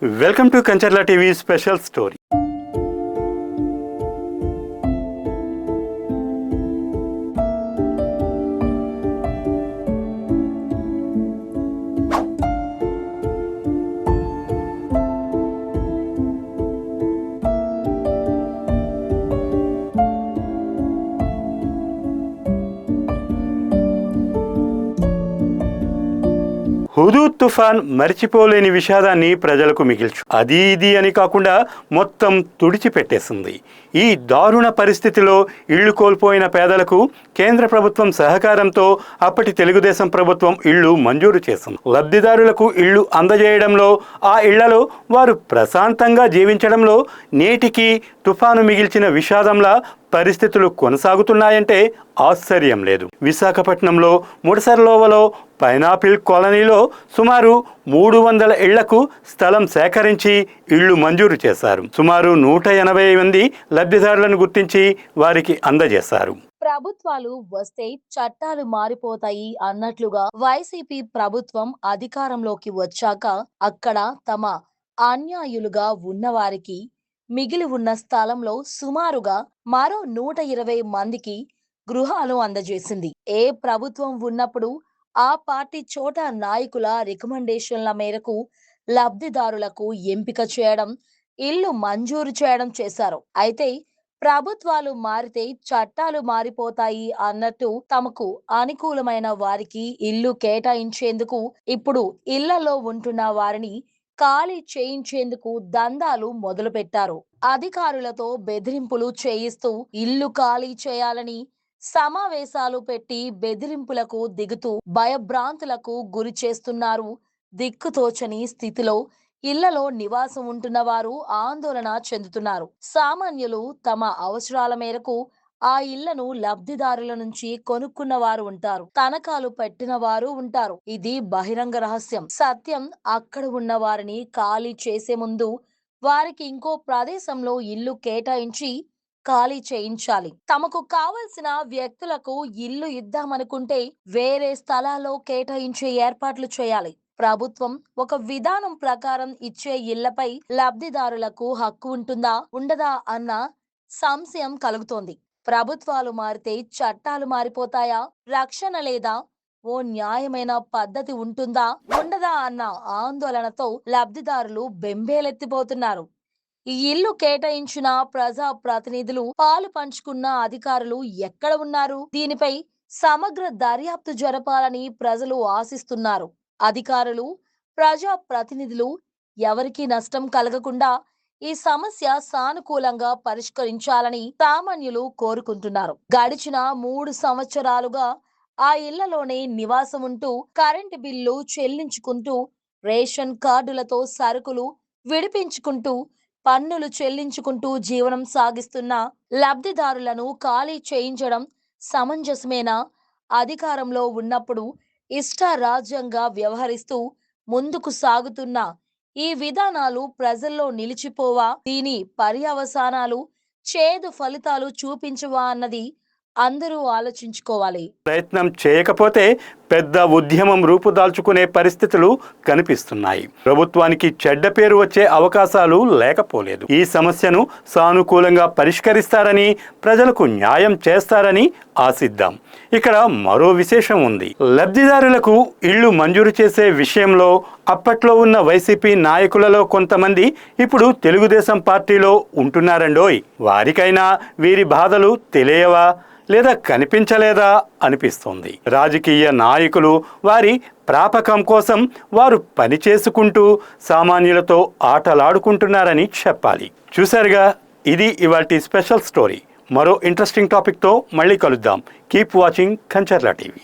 Welcome to Kancharla TV special story. Hudhud తుఫాన్ మరిచిపోలేని విషాదాన్ని ప్రజలకు మిగిల్చు అది ఇది అని కాకుండా మొత్తం తుడిచిపెట్టేసింది. ఈ దారుణ పరిస్థితిలో ఇళ్లు కోల్పోయిన పేదలకు కేంద్ర ప్రభుత్వం సహకారంతో అప్పటి తెలుగుదేశం ప్రభుత్వం ఇళ్లు మంజూరు చేసింది. లబ్ధిదారులకు ఇళ్లు అందజేయడంలో, ఆ ఇళ్లలో వారు ప్రశాంతంగా జీవించడంలో నేటికి తుఫాను మిగిల్చిన విషాదంలా పరిస్థితులు కొనసాగుతున్నాయంటే ఆశ్చర్యం లేదు. విశాఖపట్నంలో ముడసర్లోవలో పైనాపిల్ కాలనీలో సుమారు 300 ఇళ్లకు స్థలం సేకరించి ఇళ్లు మంజూరు చేశారు. సుమారు 180 మంది లబ్ధిదారులను గుర్తించి వారికి అందజేశారు. ప్రభుత్వాలు వస్తే చట్టాలు మారిపోతాయి అన్నట్లుగా వైసీపీ ప్రభుత్వం అధికారంలోకి వచ్చాక అక్కడ తమ అన్యాయులుగా ఉన్నవారికి మిగిలి ఉన్న స్థలంలో సుమారుగా మరో 120 మందికి గృహాలు అందజేసింది. ఏ ప్రభుత్వం ఉన్నప్పుడు ఆ పార్టీ చోట నాయకుల రికమెండేషన్ల మేరకు లబ్ధిదారులకు ఎంపిక చేయడం, ఇల్లు మంజూరు చేయడం చేశారు. అయితే ప్రభుత్వాలు మారితే చట్టాలు మారిపోతాయి అన్నట్టు తమకు అనుకూలమైన వారికి ఇల్లు కేటాయించేందుకు ఇప్పుడు ఇళ్లలో ఉంటున్న వారిని ఖాళీ చేయించేందుకు దందాలు మొదలుపెట్టారు. అధికారులతో బెదిరింపులు చేయిస్తూ ఇల్లు ఖాళీ చేయాలని సమావేశాలు పెట్టి బెదిరింపులకు దిగుతూ భయభ్రాంతులకు గురి చేస్తున్నారు. దిక్కుతోచని స్థితిలో ఇళ్లలో నివాసం ఉంటున్న వారు ఆందోళన చెందుతున్నారు. సామాన్యులు తమ అవసరాల మేరకు ఆ ఇళ్లను లబ్ధిదారుల నుంచి కొనుక్కున్న వారు ఉంటారు, తనఖాలు పెట్టిన వారు ఉంటారు. ఇది బహిరంగ రహస్యం. సత్యం అక్కడ ఉన్న వారిని ఖాళీ చేసే ముందు వారికి ఇంకో ప్రదేశంలో ఇల్లు కేటాయించి ఖాళీ చేయించాలి. తమకు కావలసిన వ్యక్తులకు ఇల్లు ఇద్దామనుకుంటే వేరే స్థలాల్లో కేటాయించే ఏర్పాట్లు చేయాలి. ప్రభుత్వం ఒక విధానం ప్రకారం ఇచ్చే ఇళ్లపై లబ్ధిదారులకు హక్కు ఉంటుందా ఉండదా అన్న సంశయం కలుగుతోంది. ప్రభుత్వాలు మారితే చట్టాలు మారిపోతాయా, రక్షణ లేదా, ఓ న్యాయమైన పద్ధతి ఉంటుందా ఉండదా అన్న ఆందోళనతో లబ్ధిదారులు బెంబేలెత్తిపోతున్నారు. ఈ ఇల్లు కేటాయించిన ప్రజా ప్రతినిధులు, పాలు పంచుకున్న అధికారులు ఎక్కడ ఉన్నారు? దీనిపై సమగ్ర దర్యాప్తు జరపాలని ప్రజలు ఆశిస్తున్నారు. అధికారులు, ప్రజా ప్రతినిధులు ఎవరికీ నష్టం కలగకుండా ఈ సమస్య సానుకూలంగా పరిష్కరించాలని సామాన్యులు కోరుకుంటున్నారు. గడిచిన 3 సంవత్సరాలుగా ఆ ఇళ్లలోనే నివాసం ఉంటూ కరెంటు బిల్లు చెల్లించుకుంటూ, రేషన్ కార్డులతో సరుకులు విడిపించుకుంటూ, పన్నులు చెల్లించుకుంటూ జీవనం సాగిస్తున్న లబ్ధిదారులను ఖాళీ చేయించడం సమంజసమేనా? అధికారంలో ఉన్నప్పుడు ఇష్టారాజ్యంగా వ్యవహరిస్తూ ముందుకు సాగుతున్న ఈ విధానాలు ప్రజల్లో నిలిచిపోవా? దీని పర్యవసానాలు చేదు ఫలితాలు చూపించవా అన్నది అందరూ ఆలోచించుకోవాలి. ప్రయత్నం చేయకపోతే పెద్ద ఉద్యమం రూపుదాల్చుకునే పరిస్థితులు కనిపిస్తున్నాయి. ప్రభుత్వానికి చెడ్డ పేరు వచ్చే అవకాశాలు లేకపోలేదు. ఈ సమస్యను సానుకూలంగా పరిష్కరిస్తారని, ప్రజలకు న్యాయం చేస్తారని ఆశిద్దాం. ఇక్కడ మరో విశేషం ఉంది. లబ్ధిదారులకు ఇళ్లు మంజూరు చేసే విషయంలో అప్పట్లో ఉన్న వైసీపీ నాయకులలో కొంతమంది ఇప్పుడు తెలుగుదేశం పార్టీలో ఉంటున్నారండోయ్. వారికైనా వీరి బాధలు తెలియవా లేదా కనిపించలేదా అనిపిస్తోంది. రాజకీయ నాయకులు వారి ప్రాపకం కోసం వారు పనిచేసుకుంటూ సామాన్యులతో ఆటలాడుకుంటున్నారని చెప్పాలి. చూశారుగా, ఇది ఇవాల్టి స్పెషల్ స్టోరీ. మరో ఇంట్రెస్టింగ్ టాపిక్తో మళ్ళీ కలుద్దాం. Keep watching Kancharla TV.